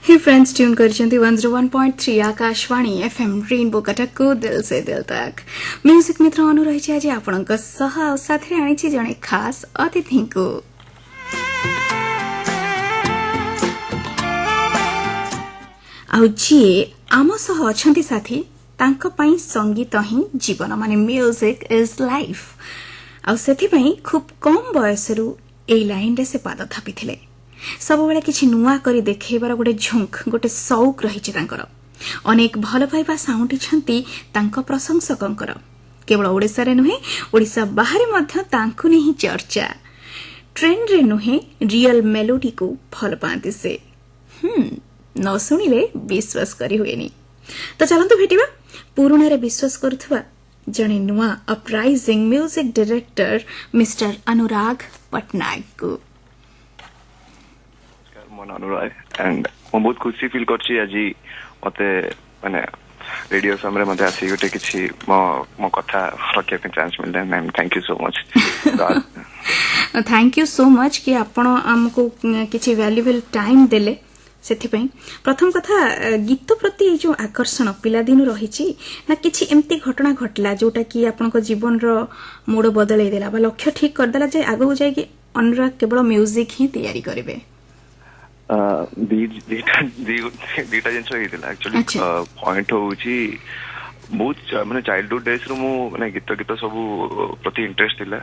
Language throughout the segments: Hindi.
हे फ्रेंड्स ट्यून करछंती 101.3 आकाशवाणी एफएम रेनबो कटक को दिल से दिल तक म्यूजिक मित्र अनु रही आज आपणक सह साथी आनी जड़े खास अतिथि को जी आम सह अच्छी साथी तांको पई संगीत ही जीवन माने म्यूजिक इज लाइफ आउ खूब कम बयसरू ए लाइन रे से पाद थापिथिले सब बेले किछि नुआ करी देखेबार गोटे झुंक गोटे शौक रही अनेक भल पाइबा साउंटिछंती तांको प्रशंसकंकर केवल ओडिसा रे नुहे ओडिसा बाहर मध्य तांको नहीं चर्चा ट्रेंड रे नुहे रियल मेलोडी को भल पाती से न सुनिले विश्वास करी हुएनी। तो चलंतु भेटिबा पुराना रे विश्वास करुथुवा जने नुआ अपराइजिंग म्यूजिक डायरेक्टर मिस्टर अनुराग पटनायक को। अनुराग एंड मैं बहुत खुशी फील करछि आज मते माने रेडियो सामने मते आसी गोटे किछि मो कथा रखे पे चांस मिलले ma'am thank you so much. Thank you so much कि आपण हमको किछि वैल्यूएबल टाइम देले सेथिपई प्रथम कथा गीत प्रति जो आकर्षण पिला दिन रही ना किछि एमती घटना घटला जोटा कि आपनको जीवन रो मोड़ बदलै देला बा लक्ष्य ठीक कर देला जे आगो जाय कि अनुराग केवल म्यूजिक ही तैयारी करिवे। दीटा जिनस एक्चुअली पॉइंट होउची बहुत माने चाइल्डहुड डेज रो मु माने गीत सब प्रति इंटरेस्ट थिला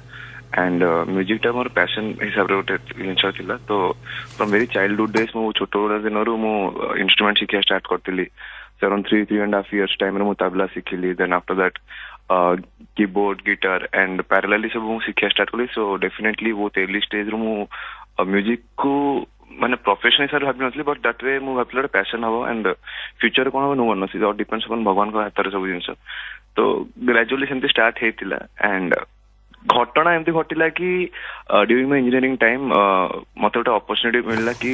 एंड म्यूजिक टा मोर पैशन हिसाब रे गोटे जिनस थिला। तो फ्रॉम वेरी चाइल्डहुड डेज मु छोटो दिन रो मु इंस्ट्रूमेंट शिखिया स्टार्ट करतिली। अराउंड 3.5 years टाइम रे मु तबला सिखिली। Then after that keyboard guitar and parallelly सब मु शिखिया स्टार्ट करली। सो डेफिनेटली वो अर्ली स्टेज रो मु म्यूजिक को माने प्रोफेशन हिसाब भाभी नथली बट दैट वे मु भाबले पैशन हबो एंड फ्यूचर कोन हो no one see all depends अपन भगवान को हाथ रे सब जिंस। तो ग्रेजुअली सेमती स्टार्ट हेतिला एंड घटना एमती घटिला कि ड्यूरिंग माय इंजीनियरिंग टाइम मते गोटे अपॉर्चुनिटी मिलला कि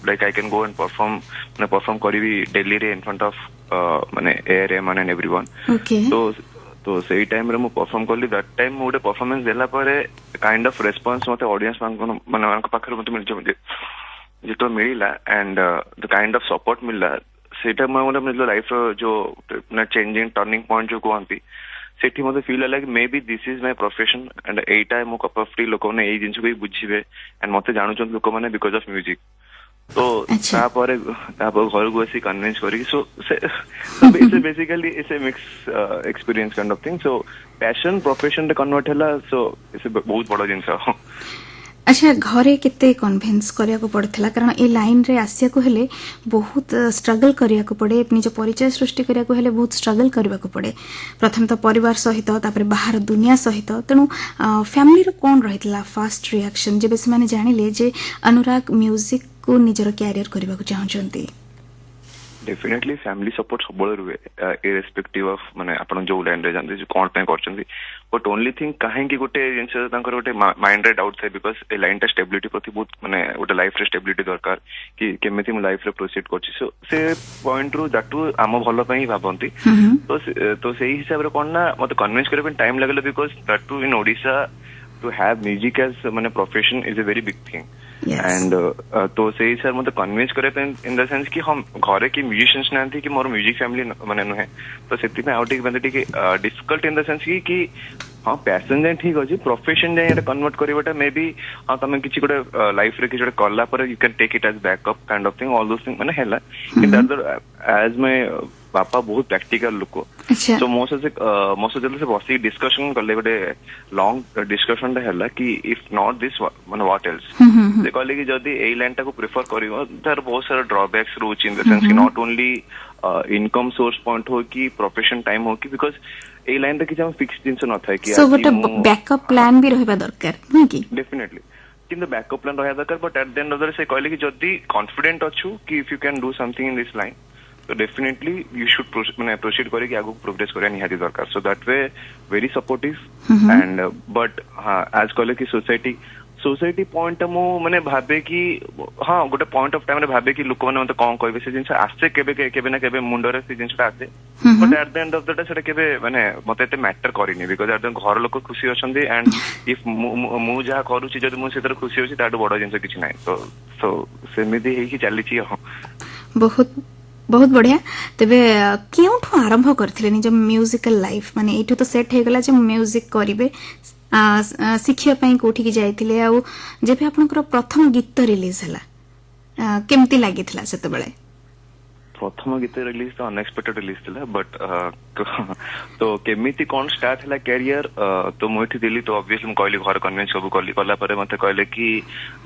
like I can go and perform करिवि दिल्ली रे इन फ्रंट ऑफ माने एआरएम एंड एवरीवन। तो सही टाइम रे मु परफॉर्म करली। दैट टाइम मोटे परफॉर्मेंस देला परे काइंड ऑफ रेस्पॉन्स मते ऑडियंस माने पाखर मते मिल जो मिला and the kind of support मिलला सेटा मतलब लाइफ जो चेंजिंग टर्निंग पॉइंट जो कहती सेठी मते फील होला कि may be this is my profession and एटा मो कप ऑफ टी लोक ने एई जिंस को बुझिबे एंड मते जानुचन लोक माने बिकॉज ऑफ म्यूजिक। तो तापर घर को आसी कन्विंस करी। So basically it's a mix experience kind of thing. So passion profession रे कन्वर्ट हैला। सो इट्स बहुत बड़ा जिंस। अच्छा घरे केते कन्विंस करिया को पड़थिला कारण ए लाइन रे आसिया को हेले बहुत स्ट्रगल करिया को पड़े निज परिचय सृष्टि करिया को हेले बहुत स्ट्रगल करबा को पड़े प्रथम तो परिवार सहित तापर बाहर दुनिया सहित। तेणु फैमिली रो कोन रहितला फर्स्ट रिएक्शन जेबे से माने जानिले जे अनुराग म्यूजिक को निजर कैरियर करबा को चाहउचंती? डेफिनेटली फैमिली सपोर्ट सब रुए इरेस्पेक्टिव ऑफ माने आपण जो लाइन रे जानते जो कोन पे करछंती बट ओनली थिंग काहे कि गोटे जिंस तांकर गोटे माइंड रे डाउट थाए बिकॉज़ ए लाइन टा स्टेबिलिटी प्रति बहुत माने गोटे लाइफ रे स्टेबिलिटी दरकार कि केमिति मु लाइफ रे प्रोसीड करछि। सो से पॉइंट रू दैट आम भलो पे ही भाबंती। तो सेही हिसाब रे कोन ना मते कन्विंस करे पे टाइम लागले because that in Odisha to have music as माने profession is a very big thing. And तो से ही सर मते कन्विंस करे इन द सेंस कि हम घरे की म्यूजिशियंस नांती कि मोर म्यूजिक फैमिली माने नुहे। तो सेति में आउट बंदे टिके डिफिकल्ट इन द सेंस कि हां पैशन जे ठीक अछि प्रोफेशन जे कन्वर्ट करबटा मे बी हां तमे किछि गोटे लाइफ रे किछि गोटे करला पर you can take it as backup kind of thing all those thing माने हैला कि दैट एज माय पापा बहुत प्रैक्टिकल लोक। सो मो से बसी डिस्कशन करले गोटे लॉन्ग डिस्कशन हैला कि इफ नॉट दिस माने व्हाट एल्स दे कहले कि जदी ए लाइन टा को प्रेफर करिवो तार बहुत सारा ड्रॉबैक्स रोच इन द सेंस कि not only income source point हो कि प्रोफेशन टाइम हो कि बिकॉज़ ए लाइन टा कि हम फिक्स दिन से न था कि सो गोटे बैकअप प्लान भी रहबा दरकार ना कि डेफिनेटली किंतु बैकअप प्लान रहया दरकार। But at the end of the day से कहले कि जदी कॉन्फिडेंट अछु कि if you can do something in this line तो डेफिनेटली यू शुड प्रोसीड करे कि आगु प्रोग्रेस करे निहाती दरकार। So that way very supportive and but हां एज कहले कि सोसाइटी पॉइंट मु माने भाबे कि हां गोटे पॉइंट ऑफ टाइम रे भाबे कि लोक माने मते कोन कहबे से जिंस आसे केबे ना केबे मुंडरे से जिंस आसे but at the end of the day सेटा केबे माने मते एते मैटर करिनी बिकॉज़ एट द घर लोक खुशी अछंदी एंड इफ मु जहा करूची जदी मु सेतर खुशी होची ताडो बडो जिंस किछि नै। तो सो सेमिति हे कि चली छी। बहुत बहुत बढ़िया तेबे केउठु आरंभ करथिले निज म्यूजिकल लाइफ माने एठु तो सेट हे गला जे म्यूजिक करिवे शिखिया पई कोठी की जाइथिले आ जेबे आपनकर प्रथम गीत रिलीज हला केमती लागिथिला सेते बेले प्रथम गीत रिलीज तो अनएक्सपेक्टेड रिलीज थिला बट तो केमिति कोन स्टार्ट हला कैरियर तो मोठी दिली तो ऑब्वियसली म कहली घर कन्विंस सब कहली कला परे मते कहले कि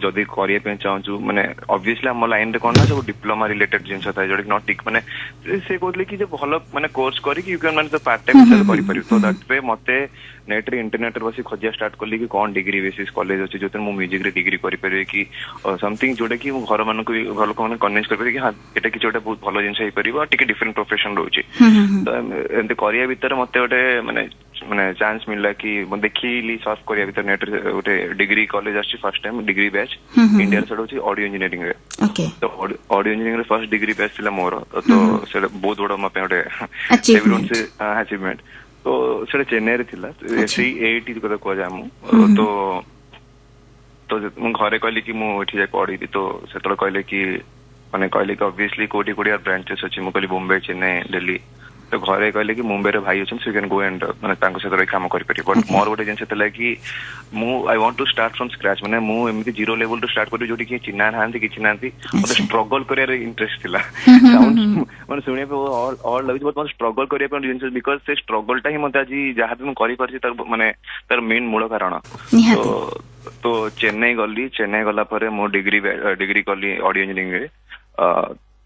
जदी करिए पे चाहू माने ऑब्वियसली हम लाइन रे कोन ना सब डिप्लोमा रिलेटेड जिंस था जोडी नॉट टिक माने से कहले कि जे भलो माने कोर्स करी कि यू कैन माने तो पार्ट टाइम सेल करि परियो तो दैट पे मते नेट रे इंटरनेट रे बसी खोजिया स्टार्ट करली कि कोन डिग्री बेसिस कॉलेज अछि जोते मु म्यूजिक रे डिग्री करि परियो कि समथिंग जोडे कि मु घर मानको घर लोक माने कन्विंस कर परियो कि हां एटा कि जोटा बहुत भलो जिंस हे परियो टिके डिफरेंट प्रोफेशन रहउची तो एंते करिया भीतर मते ओटे माने चांस मिलला कि म देखिली सर्च करिया भीतर नेट रे ओटे डिग्री कॉलेज अछि first time degree batch India रे होची ऑडियो इंजीनियरिंग रे तो ऑडियो इंजीनियरिंग रे फर्स्ट डिग्री बैच थिला मोर तो से बहुत बड़ म पे ओटे एवरीवन से अचीवमेंट तो सेटा चेन्नई रे थिला सी एटी को को जामु तो मु घरे कहली कि मु एठी जाय पढी तो सेतळ कहले कि माने कहले कि ऑब्वियसली कोटी कोटी ब्रांचेस अछि मु कहली बॉम्बे चेन्नई दिल्ली तो घरे कहले कि मुंबई रे भाई अछन सो कैन गो एंड माने तांको से काम करि परि बट मोर गोटे जिंस तला कि मु I want to start from scratch माने मु एमति जीरो लेवल टू स्टार्ट करि जोटी कि चिन्ना नांती कि चिन्नांती मते स्ट्रगल करिया रे इंटरेस्ट थिला साउंड माने सुनिया पे ऑल लविज बट मते स्ट्रगल करिया पे जिंस बिकॉज़ से स्ट्रगल टा ही मते आज जहा भी मु करि परछि तर माने तर मेन मूल कारण तो चेन्नई गला परे मो डिग्री कली ऑडियो इंजीनियरिंग रे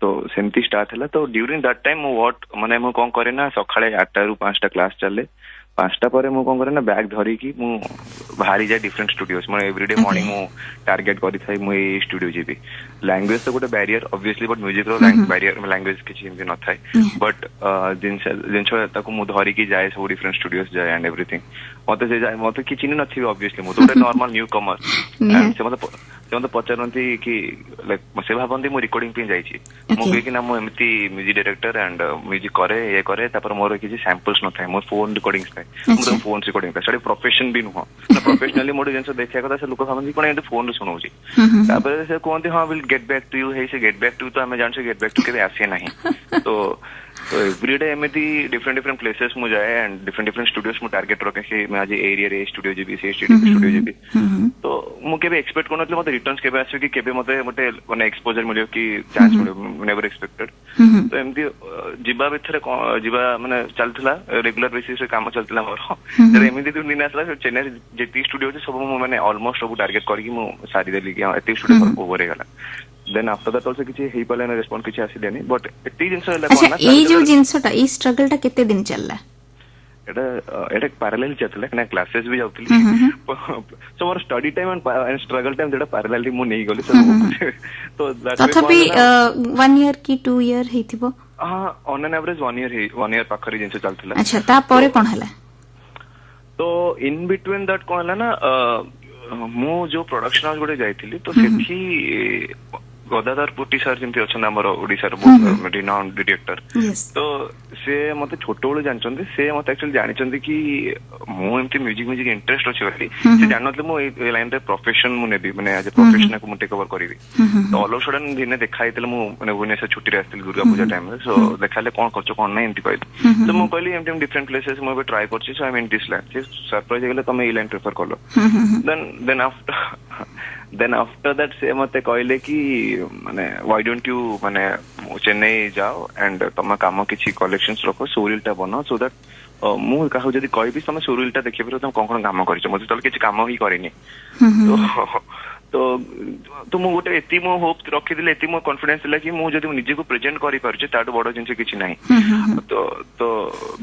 तो सेमती स्टार्ट है तो ड्यूरिंग दैट टाइम व्हाट माने मु कोन करे ना सखाळे 8टा रु 5टा क्लास चले 5टा परे मु कोन करे ना बैग धरी की मु बाहरी जाय डिफरेंट स्टूडियोस माने एवरीडे मॉर्निंग मु टारगेट करि थाई मु ए स्टूडियो जीबी लैंग्वेज तो गोटे बैरियर ऑब्वियसली बट म्यूजिक रो बैरियर लैंग्वेज किछि एमती न थाई बट जिंस ताको मु धरी की जाय सब डिफरेंट स्टूडियोस जाय एंड एवरीथिंग मते से जाय मते किछि न नथि ऑब्वियसली मु तो नॉर्मल न्यू कमर एंड से मते पचारंती कि लाइक से भाबंती मु रिकॉर्डिंग पे जाई छी मु कहि कि ना मु एमती म्यूजिक डायरेक्टर एंड म्यूजिक करे ये करे तापर मोर किछि सैंपल्स न थाय मोर फोन रिकॉर्डिंग्स थाय मु फोन रिकॉर्डिंग थाय प्रोफेशन भी नुह ना प्रोफेशनली मोर जिंस देखिया कथा से लोक भाबंती कोन एंड फोन रे सुनौची तापर से कोनती हां will get back to you हे से गेट बैक टू तो हमें जान से गेट बैक टू के आसे नहीं तो एवरीडे एमती डिफरेंट प्लेसेस मु जाए एंड डिफरेंट स्टूडियोस मु टारगेट रखे से मैं आज एरिया रे स्टूडियो जीबी से स्टूडियो जीबी तो मु केबे एक्सपेक्ट कोनतले मते रिटर्न्स केबे आसे कि केबे मते माने एक्सपोजर मिलियो कि चांस मिलियो नेवर एक्सपेक्टेड तो एमती जिबा भीतर जिबा माने चलथला रेगुलर बेसिस से काम चलथला मोर जरे एमती दिन आसला चेन्नई जेती स्टूडियो छै सब मु माने ऑलमोस्ट सब टारगेट करकी मु सारी देली कि एती स्टूडियो ओवर हे गला देन आफ्टर दैट आल्सो किछि हेई पले ना रिस्पोंड किछि आसिलेनी बट एती जिंस हला कोन ना ए जो जिंसटा ई स्ट्रगल टा केते दिन चलला एटा पैरेलल चलला कना क्लासेस भी जाउतली सो मोर study time and struggle time जेटा पैरेलली मु नै गली सब तो तथापि 1 ईयर की 2 ईयर हेतिबो हां ऑन एन एवरेज 1 ईयर पाखरी जिंस चलथला अच्छा ता परे कोन हला तो इन बिटवीन दैट कोन हला ना मु जो प्रोडक्शन हाउस गोटे जाइथिली तो सेठी गदाधर पुटी सर जेमती अछन हमर ओडिसा रो बहुत रिनाउंड डायरेक्टर तो से मते छोटो बेले जानचंदी से मते एक्चुअली जानिचंदी कि मु एमती म्यूजिक इंटरेस्ट अछि बली से जाननतले मु ए लाइन रे प्रोफेशन मु नेबी माने एज ए प्रोफेशन को मु टेक ओवर करबी तो ऑल ऑफ सडन दिने देखाइतले मु माने भुवनेश्वर छुट्टी रे आस्तिल दुर्गा पूजा टाइम रे सो देखाले कोन करछ कोन नै एमती कहली तो मु कहली एमती डिफरेंट प्लेसेस मु बे ट्राई करछि सो आई मीन दिस लाइन से सरप्राइज गेले तमे ए लाइन प्रेफर करलो देन आफ्टर दैट से मते कहले कि माने व्हाई डोंट यू माने चेन्नई जाओ एंड तम काम किछि कलेक्शंस रखो सोरिलटा बनो सो दैट मु काहु जदी कहबी तमे सोरिलटा देखि फिर तम कोन काम करिछ मते तल किछि काम ही करिनी तो मु गोटे एती मो होप रखि दिले एती मो कॉन्फिडेंस दिला कि मु जदी निजे को प्रेजेंट करि परछ ताडो बडो जिंस किछि नाही तो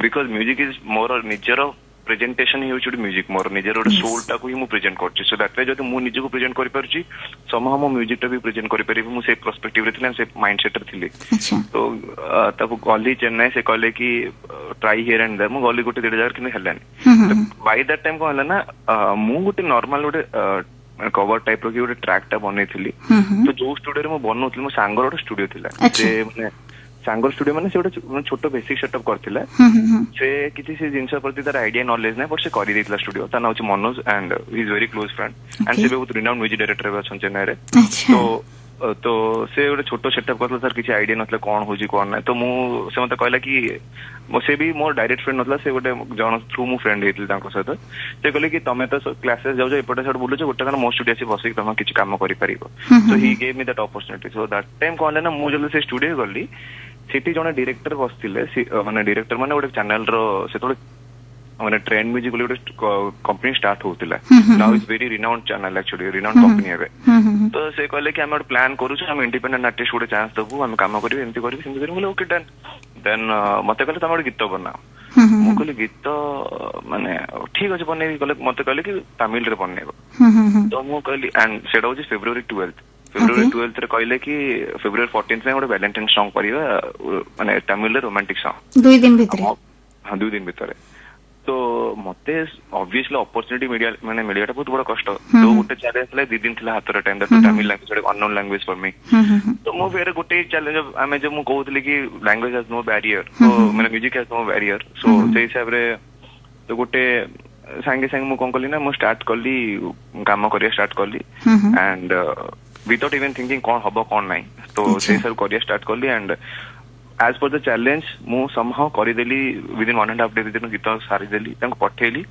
बिकॉज़ म्यूजिक इज मोर निजरो प्रेजेंटेशन ही होची म्यूजिक मोर निजर सोल टा को ही मु प्रेजेंट करछि सो दैट वे जदी मु निजे को प्रेजेंट करि परछि समहा मो म्यूजिक टा भी प्रेजेंट करि परिबि मु से पर्सपेक्टिव रे थिले से माइंडसेट रे थिले तो तब गली चेन्नई से कहले कि ट्राई हियर एंड देयर मु गली गोटे 1.5 कि हेलानी बाय दैट टाइम को हला ना मु गोटे नॉर्मल गोटे कवर टाइप रो कि गोटे ट्रैक टा बनेथिली तो जो स्टूडियो रे मु बनौथिली मो सांगर गोटे स्टूडियो थिला जे माने सांगर स्टूडियो माने से गोटे छोट बेसिक सेटअप करथिला से किछि से जिंस प्रति तार आईडिया नॉलेज नै पर से करि देथिला स्टूडियो ता now Manoj and he is very close friend and से बहुत रिनाउंड म्यूजिक डायरेक्टर बे छन चेन्नई रे तो से गोटे छोट सेटअप करता सर किसी आइडिया नथला कौन होजी कौन ना तो मु से मते कहला कि से भी मोर डायरेक्ट फ्रेंड नथला से गोटे जन थ्रू मु फ्रेंड हेतिल तांको सहित से कहले कि तमे तो क्लासेस जाउ एपटे साइड बुलुछ गोटे जन मो स्टूडियो से बसी तमे किछि काम करि परिबो so he gave me that opportunity so that time कहले ना मु जल्दी से स्टूडियो गली सेठी जने डायरेक्टर बसथिले माने डायरेक्टर माने गोटे चैनल रो से थोड़े माने ट्रेंड म्यूजिक गोटे कंपनी स्टार्ट होतिला now is very renowned channel actually renowned company है तो से कहले कि हम प्लान करू हम इंडिपेंडेंट आर्टिस्ट गोटे चांस दबु हम काम करिवे एंती करिवे सेंती करिवे ओके डन देन मते कहले तमे गीत बनाओ मु कहले गीत माने ठीक अछि बने कहले मते कहले कि तमिल रे बनेबो तो मु कहली एंड सेटा होछि फेब्रुअरी 12th रे कहले कि फेब्रुअरी 14th में गोटे वैलेंटाइन सॉन्ग परिबा माने तमिल रे रोमांटिक सॉन्ग 2 दिन भितर हां 2 दिन भितर तो मते ऑब्वियसली अपॉर्चुनिटी मीडिया माने मीडियाटा बहुत बड़ा कष्ट तो गोटे चैलेंज थला 2 दिन थला हाथ रे time that Tamil language unknown language for me तो मो फेर गोटे चैलेंज आमे जो मु कहउतली कि लैंग्वेज हैज नो बैरियर तो माने म्यूजिक हैज नो बैरियर सो से हिसाब रे तो गोटे संगे संगे मु कोन कली ना मु स्टार्ट करली काम करिया स्टार्ट करली एंड विदाउट इवन थिंकिंग कौन हबो कौन नहीं तो से सब करिया स्टार्ट करली and as per the challenge मु समहाउ करिदेली विदिन 1.5 डे दिन गीत सारी देली तांको पठेली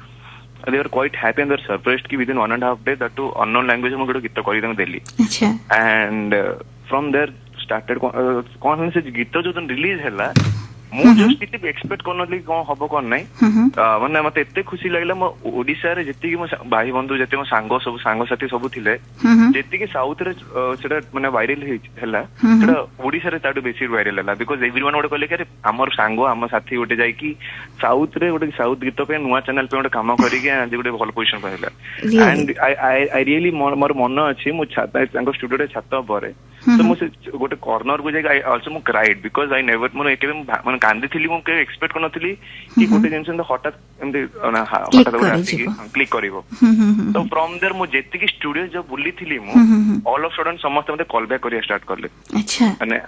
they are quite happy and they are surprised कि within 1.5 day that too unknown language में गोटे गीत करि तांको देली अच्छा एंड फ्रॉम देयर स्टार्टेड कौन से गीत जो रिलीज हैला मु जस्ट किति एक्सपेक्ट करनली कोन हबो कोन नै माने मते एते खुशी लागला मो ओडिसा रे जति कि मो भाई बंधु जति मो सांग साथी सब थिले जति कि साउथ रे सेटा माने वायरल हैला सेटा ओडिसा रे ताडू बेसी वायरल हैला बिकॉज़ एवरीवन ओडे कहले कि हमर सांग हम साथी ओडे जाई कि साउथ रे ओडे साउथ गीत पे नुवा चैनल पे ओडे काम करी के आज ओडे भल पोजीशन पाइला एंड आई रियली मोर मन अछि मो छाता संग स्टूडियो रे छाता परे तो मो गोटे कॉर्नर को जाई आई आल्सो मो क्राइड बिकॉज़ आई नेवर मो एके कांदी थिली मु के एक्सपेक्ट करन थिली कि गोटे जेंसन द हठात एमदे हठात क्लिक करिवो तो फ्रॉम देयर मु जेति की स्टूडियो जब बुली थिली मु ऑल ऑफ सडन समस्त मते कॉल बैक करिया स्टार्ट करले अच्छा माने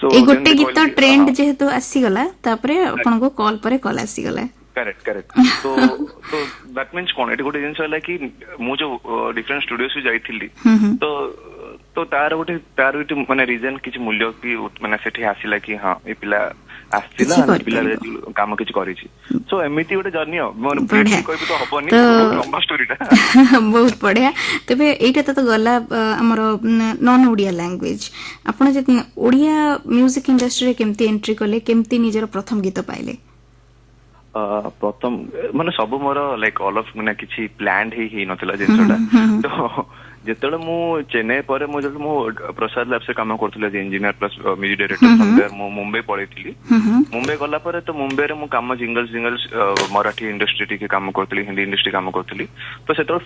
सो ए गोटे गीत ट्रेंड जेहेतु आसी गला तापरे आपन को कॉल परे कॉल आसी गला करेक्ट तो दैट मींस कोन एटी गोटे जेंस हला कि मु जो डिफरेंट स्टूडियोस से जाईथिली तो तार गोटे माने रीजन किछ मूल्य की माने सेठी आसीला कि हां ए पिला आस्तिला पिला काम किछ करिछि सो एमिति गोटे जर्नी मोर कहबी तो हबनी लंबा स्टोरीटा बहुत बढ़िया तबे एटा तो गला हमर नॉन ओडिया लैंग्वेज आपण जे ओडिया म्यूजिक इंडस्ट्री रे केमती एंट्री करले केमती निजर प्रथम गीत पाइले प्रथम माने सब मोर लाइक ऑल ऑफ माने किछि प्लान्ड ही नथिला जिंसटा तो जेतले मु चेन्नई पर मु जब मु प्रसाद लैब से काम करथले engineer plus music director from there मु मुंबई पळेथिली मुंबई गला पर तो मुंबई रे मु काम जिंगल्स मराठी इंडस्ट्री के काम करथली हिंदी इंडस्ट्री काम करथली तो सेतो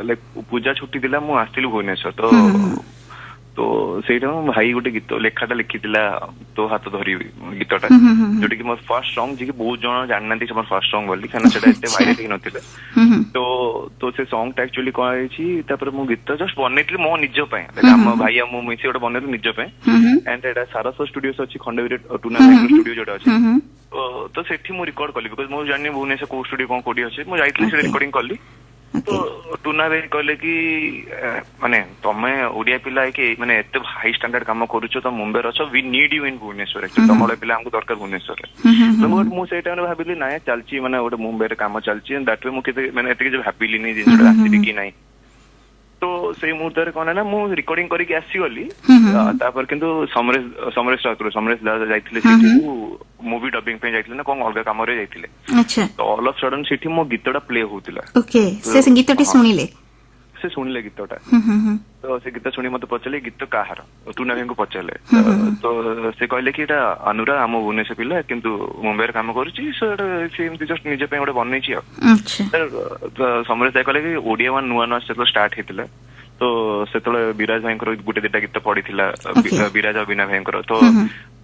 लाइक पूजा छुट्टी दिला मु आस्तिली भुवनेश्वर तो सेटा भाई गोटे गीत लेखाटा लिखिथिला तो हाथ धरी गीतटा जोटी कि मोर फर्स्ट सॉन्ग जे कि बहुत जण जाननांती हमर फर्स्ट सॉन्ग बोली खाना सेटा एते वायरल ही नथिले तो से सॉन्ग टा एक्चुअली कहै छी तापर मु गीत जस्ट बनेतली मो निज पय हम भाई हम मिसे ओटे बनेतली निज पय एंड एटा सारस स्टूडियोस अछि खंडवीर टूना स्टूडियो जोटा अछि तो सेठी मु रिकॉर्ड करली बिकॉज़ मो जानि भुवनेश्वर को स्टूडियो कोडी अछि मु जाइतली से रिकॉर्डिंग करली तो टूना भाई कहले कि माने तमे ओडिया पिला के माने एते हाई स्टैंडर्ड काम करूछो तो मुंबई रछो we need you in Bhubaneswar actually तमले पिला हमको दरकार भुवनेश्वर तो मु से टाइम भाबिली ना चलची माने ओटे मुंबई रे काम चलची दैट वे मु के माने एते जे हैप्पीली नै जिंसडा आसी कि नाही तो से मुहूर्त रे कोन ना मु रिकॉर्डिंग करी के आसी गली तापर किंतु समरेश जाइथिले सिटी मूवी डबिंग पे जाइथिले ना कोन अलगा काम रे जाइथिले अच्छा तो ऑल ऑफ सडन सिटी मो गीतटा प्ले होतिला ओके से गीतटी सुनिले गीतटा तो से गीत सुनी मते पचले गीत काहार टूना भाई को पचले तो से कहले कि एटा अनुरा हम भुवनेश्वर पिला किंतु मुंबई रे काम करूची सो से एमती जस्ट निजे पे ओडे बननै छी अच्छा तो समरेश भाई कहले कि ओडिया वन नुवा से स्टार्ट हेतिला तो सेतले विराज भाई को गुटे देटा गीत पडिथिला विराज और बिना भाई को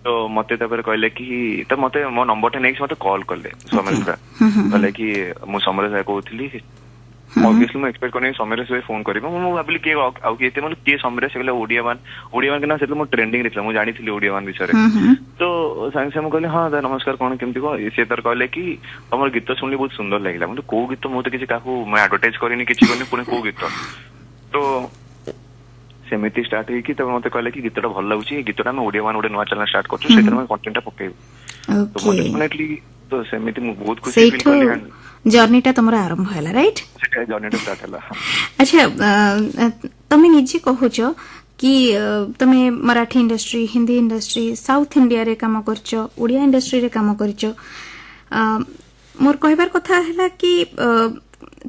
तो मते तबर कहले कि त मते मो नंबर टा नेक्स्ट मते कॉल करले समरेश भाई कहले कि मु समरेश भाई कहउथली ऑब्वियसली मैं एक्सपेक्ट करने समरेश भाई फोन करिबो मु भाबिली के आउ के एते मतलब के समरेश कहले ओडिया वन के ना सेतले मो ट्रेंडिंग रिथला मु जानि थिली ओडिया वन विषय तो संग से मु कहले हां दा नमस्कार कोन केमती को से तर कहले कि हमर गीत सुनली बहुत सुंदर लागला मतलब को गीत मो तो किछि काहू मैं एडवर्टाइज करिनी किछि कोनी पुने को गीत तो सेमिति स्टार्ट होई कि तब मते कहले कि गीतटा भल लागुची गीतटा हम ओडिया वन ओडे नवा चैनल स्टार्ट करछु सेटर में कंटेंटटा पकेबो तो डेफिनेटली तो सेमिति मु बहुत खुशी फील करली जर्नीटा तमरा आरंभ हैला राइट सेटा जर्नीटा स्टार्ट हैला अच्छा तमे निजे कहूचो कि तमे Marathi industry Hindi industry south India रे काम करचो ओडिया इंडस्ट्री रे काम करचो मोर कहबार कथा हैला कि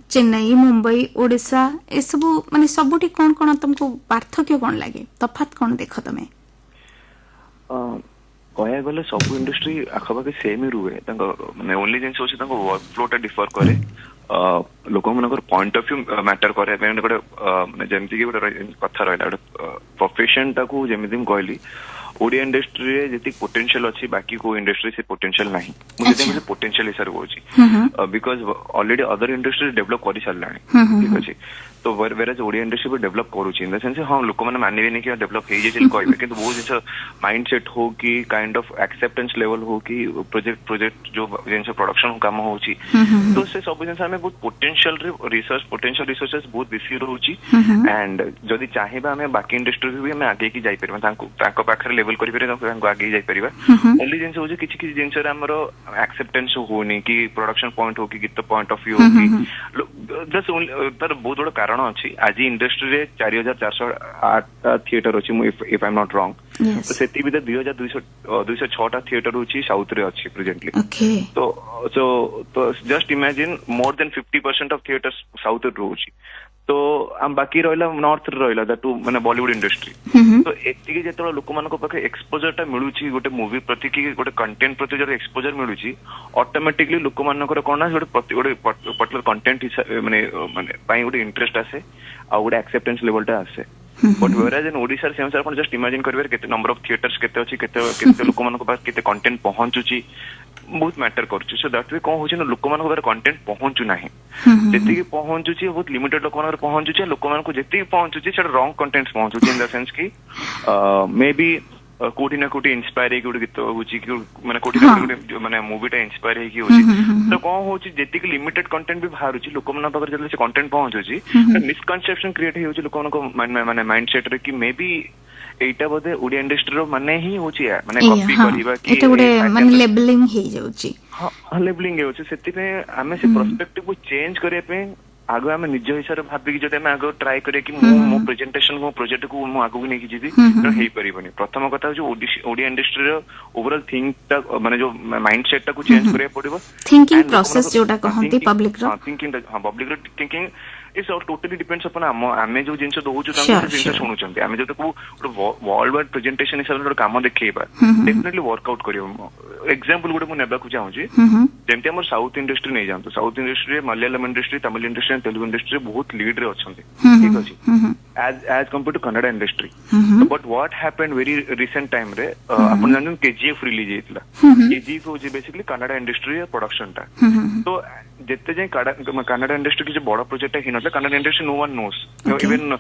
चेन्नई मुंबई ओडिशा ए सब माने सबुठी कोन कोन तुमको पार्थक्य कोन लागे तफात कोन देखो तमे कहया गले सब इंडस्ट्री आखबाके सेम ही रुहे माने ओनली जिंस होछि वर्क फ्लोटा डिफर करे लोक मनकर पॉइंट ऑफ व्यू मैटर करे गोटे माने जेमति कि गोटे कथा रहला गोटे प्रोफेशन टाकू जेमति कहली ओडिया इंडस्ट्री रे जति पोटेंशियल अछि बाकी को इंडस्ट्री से पोटेंशियल नाही मुझे से पोटेंशियल हिसाब होछि because already other industry develop करि सारलानी ठीक अछि तो वेराज ओडिया इंडस्ट्री भी डेवलप करूछि इन द सेंस हां लोक माने मानिबे नै कि डेवलप हे जे कहबे किंतु बहुत जिंस माइंडसेट हो कि काइंड ऑफ एक्सेप्टेंस लेवल हो कि प्रोजेक्ट जो जिंस प्रोडक्शन काम होछि तो से सब जिंस हमें बहुत पोटेंशियल रिसोर्सेस बहुत बेसी रहउछि एंड जदी चाहिबा हमें बाकी इंडस्ट्री भी हमें आगे की जाई परबा तांको पाखरे लेवल करि परबा तांको आगे जाई परबा ओनली जिंस होछि किछि जिंस रे हमरो एक्सेप्टेंस होनी कि प्रोडक्शन पॉइंट हो कि गीत पॉइंट ऑफ व्यू हो कि जस्ट तर बहुत बड़ कारण अछि आज इंडस्ट्री रे 4408 थिएटर अछि if I am not wrong तो सेति भी 2206 टा थिएटर होछि साउथ रे अछि प्रेजेंटली तो just imagine more than 50% of theatres south रे होछि तो हम बाकी रहला नॉर्थ रे रहला दैट टू माने बॉलीवुड इंडस्ट्री तो एतिके जेतरो लोक मानको पाखे एक्सपोजर टा मिलुछि गोटे मूवी प्रति कि गोटे कंटेंट प्रति जो एक्सपोजर मिलुछि ऑटोमेटिकली लोक मानकर कोना गोटे पर्टिकुलर कंटेंट माने माने पाई गोटे इंटरेस्ट आसे आ गोटे एक्सेप्टेंस लेवल टा आसे but वेराज in Odisha same sir just imagine करिवे केते नंबर ऑफ थिएटर्स केते अछि केते लोक मानको पास केते कंटेंट पहुंचुछि बहुत मैटर करछु सो दैट वे कोन होछि न लोक मानको बारे कंटेंट पहुंचु नाही जेति कि पहुंचुछि बहुत लिमिटेड लोक मानकर पहुंचुछि लोक मानको जेति पहुंचुछि सेटा रॉन्ग कंटेंट्स पहुंचुछि इन द सेंस कि मे बी कोठी ना कोठी इंस्पायर हे कि गीत होछि कि माने कोठी ना कोठी माने मूवीटा इंस्पायर हे कि होछि तो कोन होछि जेति कि लिमिटेड कंटेंट भी बाहरुछि लोक मानक पाकर जले से कंटेंट पहुंचुछि मिसकनसेप्शन क्रिएट हे होछि लोक मानको माने माइंडसेट रे कि may be Etah Bodhe Odia industry रो माने ही होछि माने कॉपी करबा कि एटा गुडे माने लेबलिंग हे जाउछि हां लेबलिंग हे होछि सेति पे हमें से पर्सपेक्टिव को चेंज करे पे आगो हम निज हिसाब भाबी कि जदे हम आगो ट्राई करे कि मो प्रेजेंटेशन को प्रोजेक्ट को मो आगो नै कि जीबी तो हेई परिबनी प्रथम कथा जो ओडिया इंडस्ट्री रो ओवरऑल थिंक ता माने जो माइंडसेट ता को चेंज करे पड़िबो थिंकिंग प्रोसेस जोटा कहंती पब्लिक रो थिंकिंग हां पब्लिक रो thinking it's all totally depends अपन आमे जो जिंस दोउछु तांको जिंस सुनुचंती आमे जतो को वर्ल्ड वाइड प्रेजेंटेशन हिसाब रो काम देखैबा डेफिनेटली वर्कआउट करियो एग्जांपल गुडे मु नेबा को चाहू छी जेमते हमर साउथ इंडस्ट्री नै जानतो south industry Malayalam industry Tamil industry Telugu industry बहुत लीड रे अछंती ठीक अछि as compare to Kannada industry but what happened very recent time रे अपन जानन केजीएफ रिलीज हेतला केजीएफ हो जे बेसिकली कन्नड़ा इंडस्ट्री प्रोडक्शन टा तो जेते जे कन्नड़ा इंडस्ट्री की जो बड़ा प्रोजेक्ट है हिनले Kannada industry no one knows even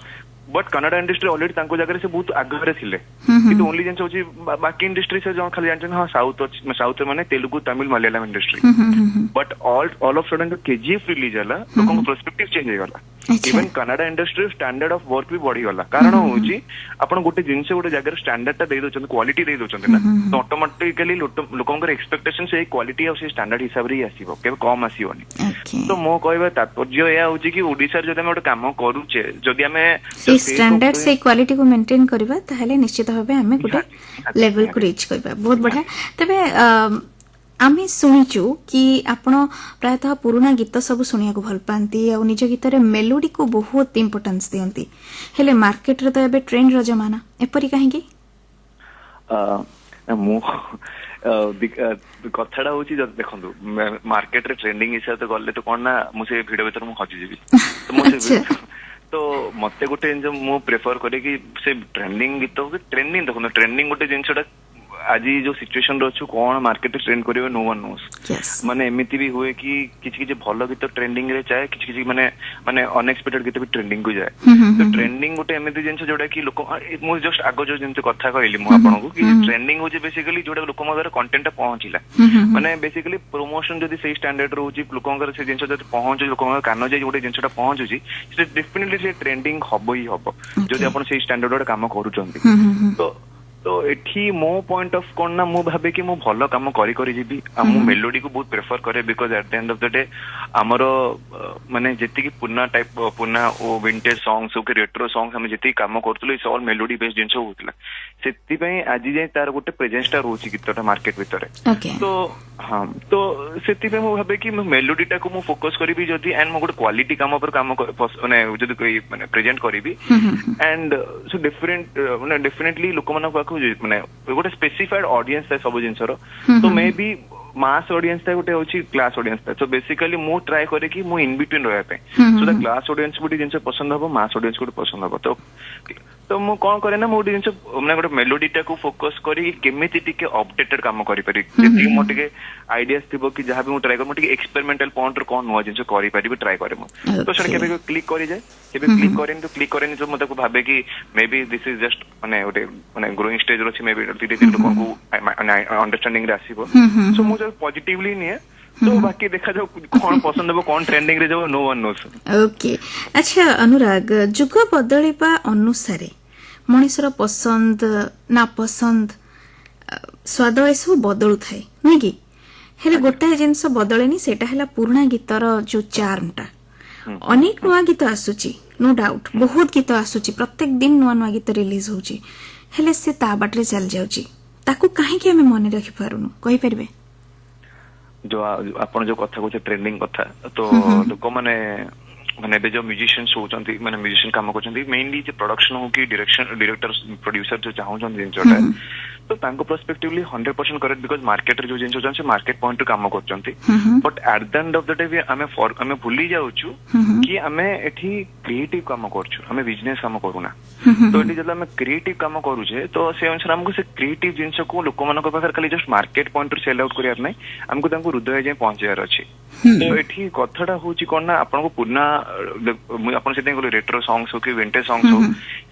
but Kannada industry already तांको जगह से बहुत आगे थिले किंतु ओनली जेंस होची बाकी इंडस्ट्री से जो खाली जानछन हां साउथ माने Telugu Tamil Malayalam industry but all of sudden KGF release हला लोगों को पर्सपेक्टिव चेंज हो गला even Kannada industry standard of work भी बढ़ी गला कारण होची आपण गोटे जिंस गोटे जगह स्टैंडर्ड ता दे दोचन क्वालिटी दे दोचन ना तो ऑटोमेटिकली लोगों को एक्सपेक्टेशन से क्वालिटी और से स्टैंडर्ड हिसाब रे आसीबो के कम आसीबोनी तो मो कहबा तात्पर्य या होची कि ओडिसा जदि हम गोटे काम करूचे जदि हमें स्टैंडर्ड से क्वालिटी को मेंटेन करबा ताहले निश्चित भाबे हमें गोटे लेवल को रीच करबा बहुत बढ़िया तबे आमे सुनिचु कि आपण प्रायतः पुराना गीत सब सुनिया को भल पांती और निज गीत रे मेलोडी को बहुत इंपोर्टेंस दियंती हेले मार्केट रे तो एबे ट्रेंड रो जमाना एपरी काहे की मो कथाटा होची देखंतु मार्केट रे ट्रेंडिंग हिसाब तो गले तो कोन ना मु से वीडियो भीतर मु हजी जेबी तो मु से तो मते गोटे जो मु प्रेफर करे कि से ट्रेंडिंग गीत हो ट्रेंडिंग देखो ट्रेंडिंग गोटे जिंसटा आज जो सिचुएशन रछु कोन मार्केट ट्रेंड करियो नो वन नोस माने एमिति भी हुए कि किछि भलो गीत ट्रेंडिंग रे चाहे किछि माने माने अनएक्सपेक्टेड गीत भी ट्रेंडिंग को जाए तो ट्रेंडिंग गोटे एमिति जिंस जोडा कि लोक मु जस्ट आगो जो जिंस कथा कहली मु आपन को कि ट्रेंडिंग हो जे बेसिकली जोडा लोक मगर कंटेंट पहुंचिला माने बेसिकली प्रमोशन जदी सही स्टैंडर्ड रहउची लोकंगर से जिंस जदी पहुंच लोकंगर कानो जे जोडे जिंसटा पहुंचुची से डेफिनेटली से ट्रेंडिंग हबो ही हबो जदी आपण सही स्टैंडर्ड रे काम करूचंती तो एठी मो पॉइंट ऑफ कोन ना मु भाबे कि मु भलो काम करी करी जीबी मु मेलोडी को बहुत प्रेफर करे because at the end of the day हमरो माने जति की पुना टाइप पुना ओ विंटेज सॉन्ग्स ओ के रेट्रो सॉन्ग्स हम जति काम करतलो इस ऑल मेलोडी बेस्ड जिंस होतला सेति पई आजि जे तार गोटे प्रेजेंस टा रोची गीतटा मार्केट भितरे तो हां तो सेति पे मु भाबे कि मु मेलोडी टा को मु फोकस करबी जदी एंड मु गोटे क्वालिटी काम पर काम माने जदी कोई माने प्रेजेंट करबी एंड सो डिफरेंट माने डेफिनेटली लोक माने माने गोटे स्पेसिफाइड ऑडियंस है सब जिनसर तो मे बी मास ऑडियंस था गोटे होची क्लास ऑडियंस था सो बेसिकली मु ट्राई करे कि मु इन बिटवीन रहया पे सो द क्लास ऑडियंस गुडी जिनस पसंद हबो मास ऑडियंस गुडी पसंद हबो तो मु कोन करे ना मु जिनस माने गोटे मेलोडी टा को फोकस करी केमिति टिके अपडेटेड काम करि पारि जेति मो टिके आइडियाज थिबो कि जहां भी मु ट्राई कर मु टिके एक्सपेरिमेंटल पॉइंट रो कोन नुवा जिनस करि पारि ट्राई करे मु तो सर केबे क्लिक करि जाय केबे क्लिक करेन तो मते को भाबे कि may be this is just माने गोटे माने ग्रोइंग स्टेज रो छी मे बी धीरे धीरे लोगन को अंडरस्टैंडिंग रे आसीबो सो मु जो पॉजिटिवली निए तो बाकी देखा जाओ कौन पसंद हो कौन ट्रेंडिंग रे जाओ नो वन नोस ओके अच्छा अनुराग जुग बदलिबा अनुसारे मनुष्यर पसंद ना पसंद स्वाद एसबू बदलू थाए नहीं कि हेले गोटाए जिनस बदलेनी सेटा हला पुराना गीतर जो चार्मटा अनेक नुआ गीत आसुची नो डाउट बहुत गीत आसुची प्रत्येक दिन नुआ नुआ गीत रिलीज होची हेले से ता बाटरे चल जाउची ताकू काहे कि हमें मन रखि पारुनु कहि परबे जो आपण जो कथा को ट्रेंडिंग कथा तो लोक माने माने बे जो म्यूजिशियंस होचंती माने म्यूजिशियन काम करचंती मेनली जे प्रोडक्शन हो की डायरेक्टर प्रोड्यूसर जो चाहउचंती जिंसटा तो तांको पर्सपेक्टिवली 100% करेक्ट बिकॉज मार्केट रे जो जिंस होचन से मार्केट पॉइंट काम करचंती but at the end of the day हमें भूली जाउछु कि हमें एठी क्रिएटिव काम करछु हमें बिजनेस काम करूना तो एठी जला हमें क्रिएटिव काम करूछे तो से अनुसार हमको से क्रिएटिव जिंस को लोक मानक पाखर खाली जस्ट मार्केट पॉइंट रे सेल आउट करियार नै हमको तांको हृदय जे पहुंचार अछि तो एठी कथाटा होची कोन ना आपन को पुना आपन सेते को रेट्रो सॉन्ग्स हो कि विंटेज सॉन्ग्स हो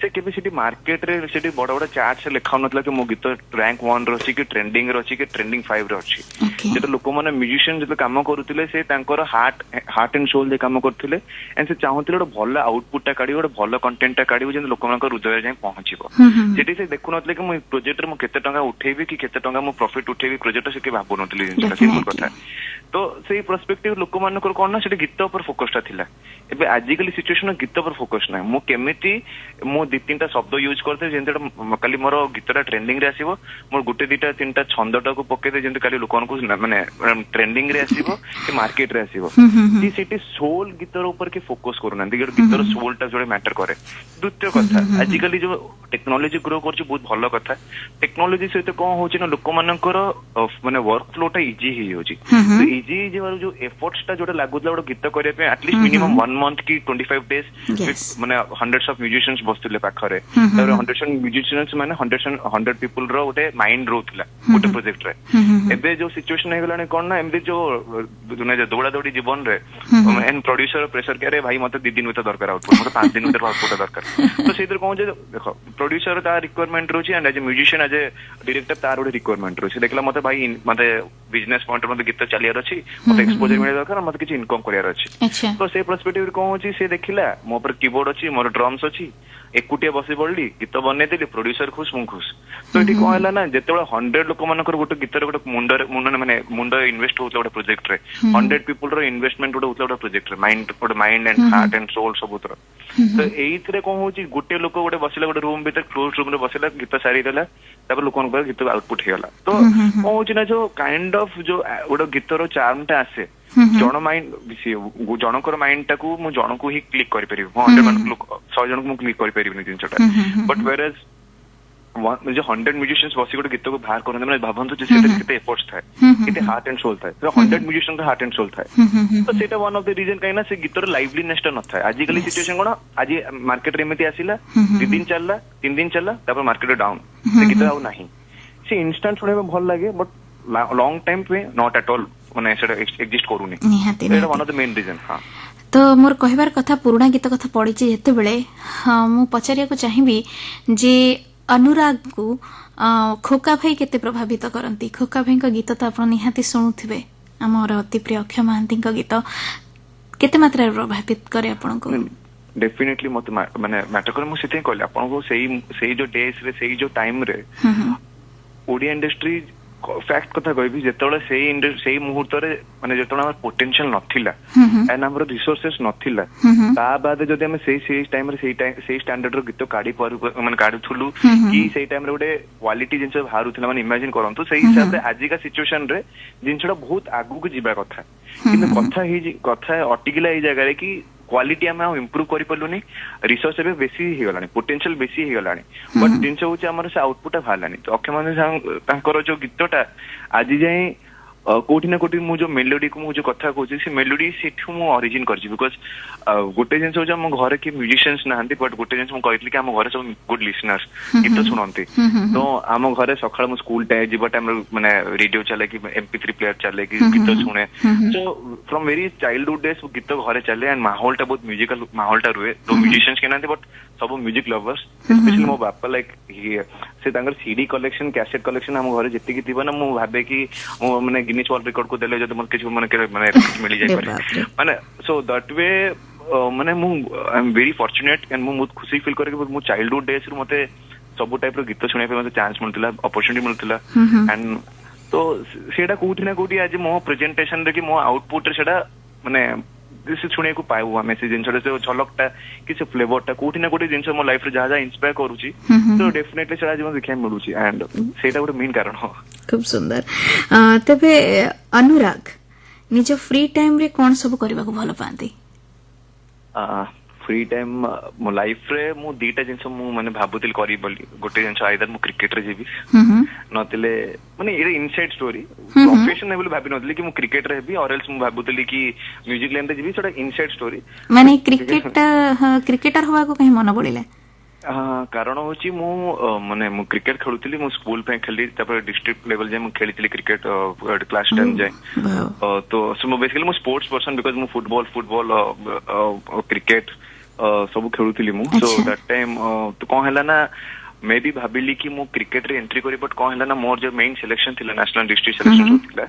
से केबे सिटी मार्केट रे सिटी बड़ा बड़ा चार्ट से लिखा नतला कि मो गीत रैंक 1 रछि कि ट्रेंडिंग रछि कि ट्रेंडिंग 5 रछि जेतो लोक माने म्यूजिशियन जेतो काम करूतिले से तांकर हार्ट एंड सोल दे काम करथिले एंड से चाहूतिले गोटे भलो आउटपुट टा काढी गोटे भलो कंटेंट टा काढी जे लोक मानकर हृदय जाय पहुंचीबो सेठी से देखु नतले कि मो प्रोजेक्ट रे मो केते टंका उठेबी कि केते टंका मो प्रॉफिट उठेबी प्रोजेक्ट से के भाबो नतले जिंस सिंपल कथा तो सेही पर्सपेक्टिव लोक मानकर कोन ना सेठी गीत ऊपर फोकस टा थिला एबे आजिकली सिचुएशन गीत पर फोकस ना मो केमिति मो दि तीनटा शब्द यूज करते जेंते काली मोर गीतटा ट्रेंडिंग रे आसीबो मोर गुटे दीटा तीनटा छंदटा को पके दे जेंते काली लोकन को माने ट्रेंडिंग रे आसीबो कि मार्केट रे आसीबो ती सेठी सोल गीतर ऊपर के फोकस करूना गीतर सोलटा जोडे मैटर करे द्वितीय कथा आजिकली जो टेक्नोलॉजी ग्रो करछि बहुत भलो कथा टेक्नोलॉजी सहित कोन होछि ना लोक मानकर माने वर्क फ्लो टा इजी ही होछि तो इजी जो एफर्ट्स टा जोडे लागुला ओड गीत करे पे एटलीस्ट मिनिमम 1 मंथ की 25 डेज माने हंड्रेड्स ऑफ म्यूजिशियंस बसतिले पाखरे तर हंड्रेड्स ऑफ म्यूजिशियंस माने 100 पीपल रो ओटे माइंड रोथला ओटे प्रोजेक्ट रे एबे जो सिचुएशन हे गलाने कोन ना एमदी जो दुनिया जो दौड़ा दौड़ी जीवन रे एंड प्रोड्यूसर प्रेशर करे भाई मते 2 दिन उते दरकार आउटपुट मते 5 दिन उते आउटपुट दरकार तो सेतिर कोन जे देखो प्रोड्यूसर ता रिक्वायरमेंट रोची and as a musician as a director तार ओटे रिक्वायरमेंट रोची देखला मते भाई मते बिजनेस पॉइंट मते गीत चलियार अछि मते एक्सपोजर मिले दरकार मते किछ इनकम करियार अछि तो से पर्सपेक्टिव कोन होची से देखिला मो पर कीबोर्ड अछि मोर ड्रम्स अछि एकुटिया बसी पड़ली गीत बनै देली प्रोड्यूसर खुश मु खुश तो एठी कोन हला ना जेतेबेला 100 लोक मानकर गोटे गीतर गोटे मुंड माने मुंड इन्वेस्ट होतला गोटे प्रोजेक्ट रे 100 पीपल रो इन्वेस्टमेंट गोटे होतला गोटे प्रोजेक्ट रे mind and heart and soul सबुतर तो एइथरे कोन होची गोटे लोक गोटे बसिला गोटे रूम भीतर क्लोज रूम रे बसिला गीत सारी देला तापर लोकन को गीत आउटपुट हेला तो कोन होची ना जो काइंड ऑफ जो गोटे गीतर चार्मटा आसे जन माइंड जनकर माइंड टाकू मु जन को ही क्लिक करि परिबो 100 जन को मु क्लिक करि परिबो जिंसटा बट वेयर एज जो 100 म्यूजिशियंस बसी गोटे गीत को बाहर करने माने भाबंतु जे सेते केते एफर्ट्स थाए केते हार्ट एंड सोल थाए तो 100 म्यूजिशियन का हार्ट एंड सोल थाए तो सेटा वन ऑफ द रीजन काइना से गीतर लाइवलीनेस टा न थाए आज कली सिचुएशन कोन आज मार्केट रे एमिति आसीला 2 दिन चलला 3 दिन चलला तापर मार्केट डाउन से गीत आउ नाही से इंस्टेंट सुनबा भल लागे बट लॉन्ग टाइम पे नॉट एट ऑल माने सेटा एग्जिस्ट करूनी एटा one of the main reason. हां तो मोर कहबार कथा पुराना गीत कथा पड़ी जेते बेले मु पचारिया को चाहिबी जे अनुराग को खोका भाई केते प्रभावित करंती। खोका भाई का गीत तो आपण निहाती सुनुथिबे हमर अति प्रिय अक्षय महांती का गीत केते मात्रा प्रभावित करे आपण को? डेफिनेटली मत माने मैटर करे मु सेते कहले आपण को सेही जो डेज रे सेही जो टाइम रे ओडिया इंडस्ट्री फैक्ट कथा कहबी जेतोले सेही मुहूर्त रे माने जेतोले हमर पोटेंशियल नथिला एंड हमर रिसोर्सेस नथिला ता बाद जदि हम सेही टाइम रे सेही स्टैंडर्ड रो गीत काढी माने काढुथुलु कि सेही टाइम रे गोटे क्वालिटी जिंस बाहरुथिला माने इमेजिन करंतु सेही हिसाब रे आजि का सिचुएशन रे जिंसडा बहुत आगु को जिबा कथा किंतु कथा अटिकिला ए जगह रे कि क्वालिटी आम इम्प्रूव कर पार्लुनी रिसोर्स भी बेसी होगलानी पोटेंशियल बेसी होगलानी बट जिनस हूँ आम से आउटपुट बाहरलानी। तो अक्षय महांती जो गीतटा आज जाए कोठी ना कोठी जो मेलोडी को जो कथा कहूँ से मेलोडी से ऑरिजिन कर बिकज गोटे जिन हूँ आम घर किए म्यूजिशियंस ना बट गोटे जिन कहती कि आम घर सब गुड लिसनर्स गीत शुणती तो आम घर सका स्कूल जीवा टाइम माने रेडियो चले कि MP3 प्लेयर चले कि गीत शुणे so from very childhood days गीत घर चले एंड माहौलटा बहुत म्यूजिकल माहौलटा रुए तो म्यूजिशियंस के ना बट सब म्यूजिक लवर्स स्पेशली मो बापा लाइक से सीडी कलेक्शन कैसेट कलेक्शन आम घर जी थी ना मुझे भावे कि माने गिनीज वर्ल्ड रिकॉर्ड को देले जब किसी माने मिल जाए माने सो दैट वे माने I am very fortunate and बहुत खुशी फील करे कि मो चाइल्डहुड डेज रु मते सब टाइप रो गीत सुनिया पे मते चांस मिलतिला अपॉर्चुनिटी मिलतिला एंड तो सेटा कोठी ना कोठी आज मो प्रेजेंटेशन रे कि मो आउटपुट रे सेटा माने से शुणे को पाऊ आम से जिन से झलकटा कि से फ्लेवरटा कोठी ना कोठी जिन मो लाइफ रे जहाँ जहाँ इंस्पायर करूची तो डेफिनेटली सेटा आज देखा मिलूची एंड सेटा गोटे मेन कारण हो। खूब सुंदर। तबे अनुराग निज फ्री टाइम रे कोन सब करबा को भलो पांती? फ्री टाइम मो लाइफ रे मु दीटा जिंस मु माने भाबुतिल करी बोली गोटे जिंस आइदर मु क्रिकेट रे जेबी नतिले माने ये इनसाइड स्टोरी प्रोफेशन लेवल भाबी नतिले कि मु क्रिकेट रे हेबी और एल्स मु भाबुतिल कि म्यूजिक लाइन रे जेबी सेटा इनसाइड स्टोरी माने क्रिकेटर होवा को कहीं मन पड़िला? कारण होची मु माने मु क्रिकेट खेलुतिली मु स्कूल पे खेली तापर डिस्ट्रिक्ट लेवल जे मु खेलितिली क्रिकेट क्लास 10 जाए तो सो मु बेसिकली मु स्पोर्ट्स पर्सन बिकॉज़ मु फुटबॉल क्रिकेट सब खेलुतिली मु सो दैट टाइम तो कोन हला ना मे भी भाबिली कि मु क्रिकेट रे एंट्री करी बट कोन हला ना मोर जो मेन सिलेक्शन थिला नेशनल डिस्ट्रिक्ट सिलेक्शन होतिला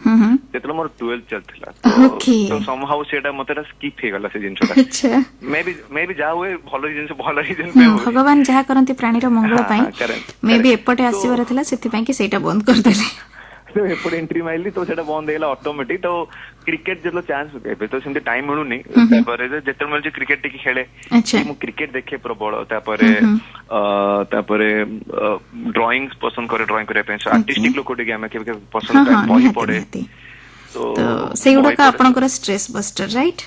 तेतला मोर 12th चलथिला तो समहाउ सेटा मतेरा स्किप हे गला से जिंसटा अच्छा मे भी जा हुए भलो जिंस भलो रीजन पे भगवान जहा करंती प्राणी रो मंगल पई मे भी एपटे आसीवर थिला सेति पई कि सेटा बंद कर देले तो एपटे एंट्री माइली तो सेटा बंद हेला ऑटोमेटिक तो क्रिकेट जलो चांस होते तो सेमते टाइम मिलुनी तापर जेतर मिल जे क्रिकेट टिकी खेले मु क्रिकेट देखे प्रबल तापर ड्राइंग्स पसंद करे ड्राइंग करे पे आर्टिस्टिक लोक टिके हम के पसंद करे बही पड़े तो सेगुडा का आपनकर stress buster right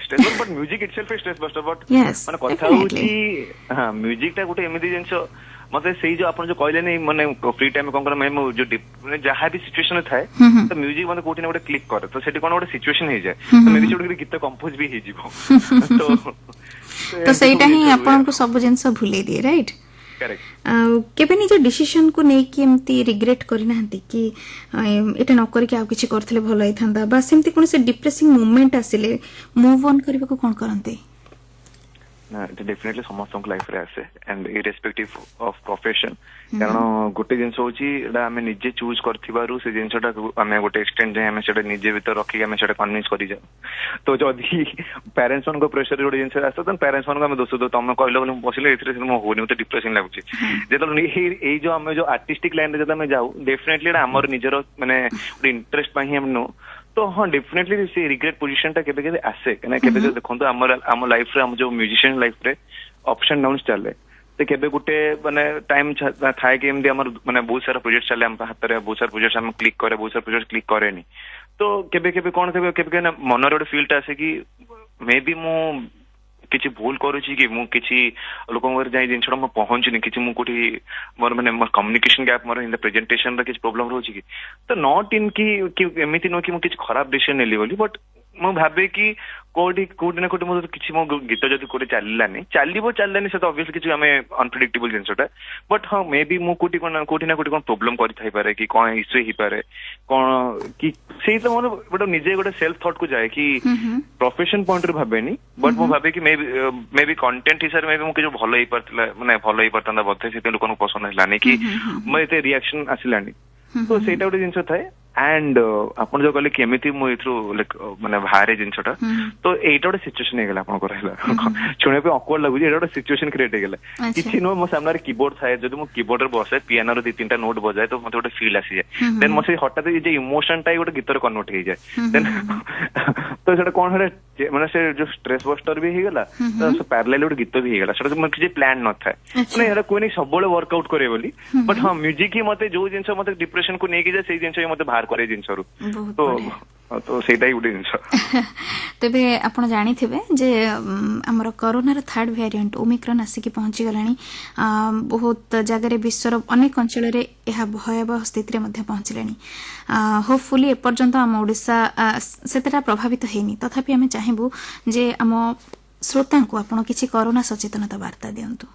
stress but music itself stress buster but माने कथा होची हां म्यूजिक ता गुटे एमिति जिंस मते सेही जो आपन जो कहले नै माने फ्री टाइम में कोन कर मैं जो माने जहां भी सिचुएशन थाए तो म्यूजिक माने कोठी ना गोटे क्लिक करे तो सेठी कोन गोटे सिचुएशन हे जाए तो मे भी छोटे गीत कंपोज भी हे जीवो तो सेटा ही आपन को सब जिंस भूले दिए राइट करेक्ट केबे निज डिसीजन को नै कि एमती रिग्रेट करि नाहंती कि एटा न करी कि आ किछि करथले भलो आइ थांदा बस एमती कोन से डिप्रेसिंग मोमेंट आसिले मूव ऑन करबा को कोन करंते? डेफिनेटली समस्त लाइफ रे आसे एंड इरेस्पेक्टिव ऑफ प्रोफेशन कारण गोटे जिंस होची एटा हमें निजे चूज करथिबारु से जिंसटा हमें गोटे एक्सटेंड जे हमें सेटा निजे भीतर रखी हमें सेटा कन्विंस करि जा तो जदी पेरेंट्स को प्रेशर गोटे जिंस आसे तो पेरेंट्स को हम दोस्त दो तुम कहलो बोले बसिले एथरे मो होनी तो डिप्रेसिंग लागुची जेतल ए जो हमें जो आर्टिस्टिक लाइन रे जदा हमें जाऊ डेफिनेटली एटा हमर निजर माने इंटरेस्ट पई हम नो तो हाँ डेफिनेटली से रिग्रेट पोजीशन टा केबे केबे आसे कने केबे जो देखंतो हमर लाइफ रे हम जो म्यूजिशियन लाइफ रे अप्स एंड डाउन्स चले तो केबे गुटे माने टाइम थाए कि एमदी हमर माने बहुत सारा प्रोजेक्ट चले हम हाथ रे बहुत सारा प्रोजेक्ट हम क्लिक करे बहुत सारा प्रोजेक्ट क्लिक करे नी तो केबे केबे कोन केबे मन रे फील टा आसे कि मे बी मु किछि भूल करूची कि मु किछि लोकंगर जाई जिनछड़ म पहुंचनी किछि मु कोठी मोर माने मोर कम्युनिकेशन गैप मोर इन द प्रेजेंटेशन रे किछि प्रॉब्लम रहउची कि तो नॉट इन कि एमिति नो कि मु किछि खराब डिसीजन नेली बोली बट ମୁଁ ଭାବେ କି କୋଉଠି ନା କୋଉଠି ମୋ କିଛି ମୋ ଗୀତ ଯଦି କୋଉଠି ଚାଲିଲାନି ସେ ତ ଅବଭିୟସଲି କିଛି ଆମେ ଅନପ୍ରେଡିକ୍ଟେବଲ ଜିନିଷଟା ବଟ୍ ହଁ ମେ ବି ମୁଁ କୋଉଠି ନା କୋଉଠି କଣ ପ୍ରୋବ୍ଲେମ କରିଥାଇପାରେ କି କଣ ଇସ୍ୟୁ ହେଇପାରେ କଣ କି ସେଇ ତ ମୋର ଗୋଟେ ନିଜେ ଗୋଟେ ସେଲ୍ଫ ଥଟ୍ କୁ ଯାଏ କି ପ୍ରଫେସନ ପଏଣ୍ଟରୁ ଭାବେନି ବଟ୍ ମୁଁ ଭାବେ କି ମେ ବି କଣ୍ଟେଣ୍ଟ ହିସାବରେ ମେ ବି ମୁଁ କିଛି ଭଲ ହେଇପାରିଥିଲା ମାନେ ଭଲ ହେଇପାରିଥାନ୍ତା ବୋଧେ ସେଥିପାଇଁ ଲୋକଙ୍କୁ ପସନ୍ଦ ହେଲାନି କି ମୋ ଏତେ ରିଆକ୍ସନ ଆସିଲାନି ତ ସେଇଟା ଗୋଟେ ଜିନିଷ ଥାଏ एंड ଆପଣ ଯୋଉ କହିଲେ କେମିତି ମୁଁ ଏଥିରୁ ମାନେ ବାହାରେ ଜିନିଷଟା ତ ଏଇଟା ଗୋଟେ ସିଚୁଏସନ ହେଇଗଲା ଆପଣଙ୍କ ରହିଲା ଶୁଣିବା ପାଇଁ ଅକ୍ୱାର୍ଡ ଲାଗୁଛି ଏଇଟା ଗୋଟେ ସିଚୁଏସନ କ୍ରିଏଟ ହେଇଗଲା କିଛି ନୁହଁ ମୋ ସାମ୍ନାରେ କିବୋର୍ଡ ଥାଏ ଯଦି ମୁଁ କିବୋର୍ଡରେ ବସେ ପିଆନୋର 2-3ଟା ନୋଟ ବଜାଏ ତ ମତେ ଗୋଟେ ଫିଲ୍ ଆସିଯାଏ ଦେନ୍ ମୋ ସେଇ ହଠାତ୍ ଏ ଯେ ଇମୋସନଟା ଗୋଟେ ଗୀତରେ କନଭର୍ଟ ହେଇଯାଏ ଦେନ୍ ତ ସେଟା କଣ ହେଲେ ମାନେ ସେ ଯୋଉ ଷ୍ଟ୍ରେସ ବଷ୍ଟର ବି ହେଇଗଲା ତ ପ୍ୟାରାଲାଲ ଗୋଟେ ଗୀତ ବି ହେଇଗଲା ସେଟା ମୋର କିଛି ପ୍ଲାନ ନଥାଏ ମାନେ ଏଇଟା କୋଇ ନାହିଁ ସବୁବେଳେ ୱାର୍କଆଉଟ କରିବେ ବୋଲି ବଟ୍ ହଁ ମ୍ୟୁଜିକ ହିଁ ମତେ ଯୋଉ ଜିନିଷ ମତେ ଡିପ୍ରେସନ କୁ ନେଇକି ଯାଏ ସେଇ ଜିନିଷ ହିଁ ମତେ ବାହାର करे ଜିନିଷରୁ तो ସେଇଟା ହିଁ ଗୋଟେ ଜିନିଷ ତେବେ ଆପଣ ଜାଣିଥିବେ ଯେ ଆମର କରୋନାର ଥାର୍ଡ ଭେରିଏଣ୍ଟ ଓମିକ୍ରନ୍ ଆସିକି ପହଞ୍ଚି ଗଲାଣି ବହୁତ ଜାଗାରେ ବିଶ୍ୱର ଅନେକ ଅଞ୍ଚଳରେ ଏହା ଭୟାବହ ସ୍ଥିତିରେ ମଧ୍ୟ ପହଞ୍ଚିଲାଣି ହୋପଫୁଲି ଏପର୍ଯ୍ୟନ୍ତ ଆମ ଓଡ଼ିଶା ସେତେଟା ପ୍ରଭାବିତ ହେଇନି ତଥାପି ଆମେ ଚାହିଁବୁ ଯେ ଆମ ଶ୍ରୋତାଙ୍କୁ ଆପଣ କିଛି କରୋନା ସଚେତନତା ବାର୍ତ୍ତା ଦିଅନ୍ତୁ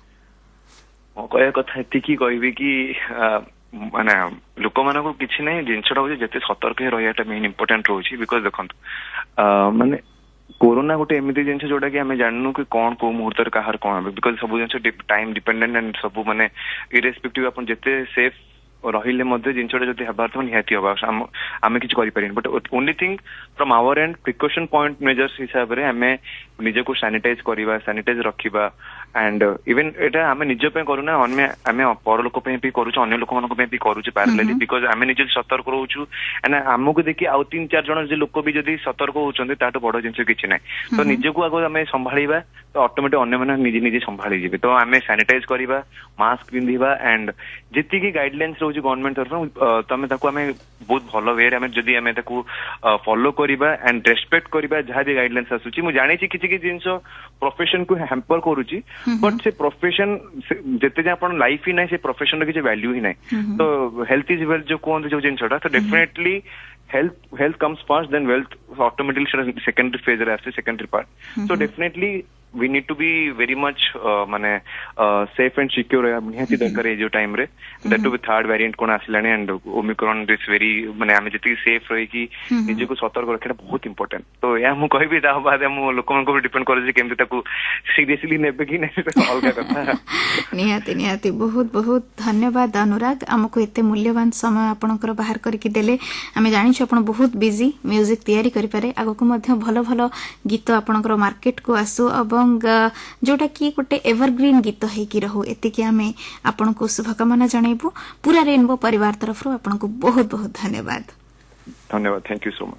ମୋ କହିବା କଥା ଏତିକି କହିବି କି ମାନେ ଲୋକମାନଙ୍କୁ କିଛି ନାହିଁ ଜିନିଷଟା ହଉଛି ଯେତେ ସତର୍କ ହେଇ ରହିବାଟା ମେନ୍ ଇମ୍ପୋର୍ଟାଣ୍ଟ ରହୁଛି ବିକଜ ଦେଖନ୍ତୁ ମାନେ କୋରୋନା ଗୋଟେ ଏମିତି ଜିନିଷ ଯୋଉଟା କି ଆମେ ଜାଣିନୁ କି କଣ କୋଉ ମୁହୂର୍ତ୍ତରେ କାହାର କଣ হবে ବିକଜ ସବୁ ଜିନିଷ ଟାଇମ ଡିପେଣ୍ଡେଣ୍ଟ ଆଣ୍ଡ ସବୁ ମାନେ ଇରେସ୍ପେକ୍ଟିଭ ଆପଣ ଯେତେ ସେଫ ରହିଲେ ମଧ୍ୟ ଜିନିଷଟା ଯଦି ହେବାର ଥିବ ନିହାତି ହବ ଆମେ କିଛି କରିପାରିବାନି but only thing from our end precaution point measures ହିସାବରେ ଆମେ ନିଜକୁ ସାନିଟାଇଜ କରିବା ସାନିଟାଇଜ ରଖିବା एंड इवन एटा आमे निज पे करूना आमे पर लोक पे भी करूछु अन्य लोक मानको पे भी करूछु पैरेलली बिकॉज आमे निज सतर्क रहउछु एंड हमकु देखि आउ 3-4 जण जे लोक भी जदी सतर्क होउछन्ते ताटो बडो जिंस किछि नै तो निजको आगो आमे संभाळीबा तो ऑटोमेटिक अन्य माने निजे संभाळी जिबे तो आमे सैनिटाइज करिबा मास्क पिंधिबा एंड जेति की गाइडलाइंस रहउछु गवर्नमेंट तरफ तमे ताको आमे बहुत भलो वे रे आमे जदी आमे ताको फॉलो करिबा एंड रेस्पेक्ट करिबा जहा भी गाइडलाइंस आसुची मु जानि छी किछि कि जिंस प्रोफेशन को हैम्पर करूची बट से प्रोफेशन जिते जे अपन लाइफ ही नहीं से प्रोफेशन रे किछि वैल्यू ही नहीं तो हेल्थ इज वेल्थ जो कोन जो जिंसटा तो definitely health comes first then wealth automatically secondary phase रे आसे secondary part so definitely we need to be very much माने safe and secure निहाती दरकार है जो टाइम रे that to be third variant cone आसिलानी and omicron is very माने आमे जति सेफ रही कि निजे को सतर्क रखना बहुत इंपोर्टेंट तो या मु कहबी ता बाद मु लोकन को डिपेंड करे जे केमते ताकू सीरियसली नेबे कि नै अलगा कथा निहाती बहुत बहुत धन्यवाद अनुराग हमको एते मूल्यवान समय आपनकर बाहर करके देले हमें जानि आपण बहुत बिजी म्यूजिक तैयारी करि पारे आगो को मध्य भलो भलो गीत आपनकर मार्केट को आसु एवं जोटा कि गोटे एवरग्रीन गीत है कि रहू एतिके आमे आपनको शुभकामना जणाइबु पूरा रेनबो परिवार तरफ आपनको बहुत बहुत धन्यवाद थैंक यू सो मच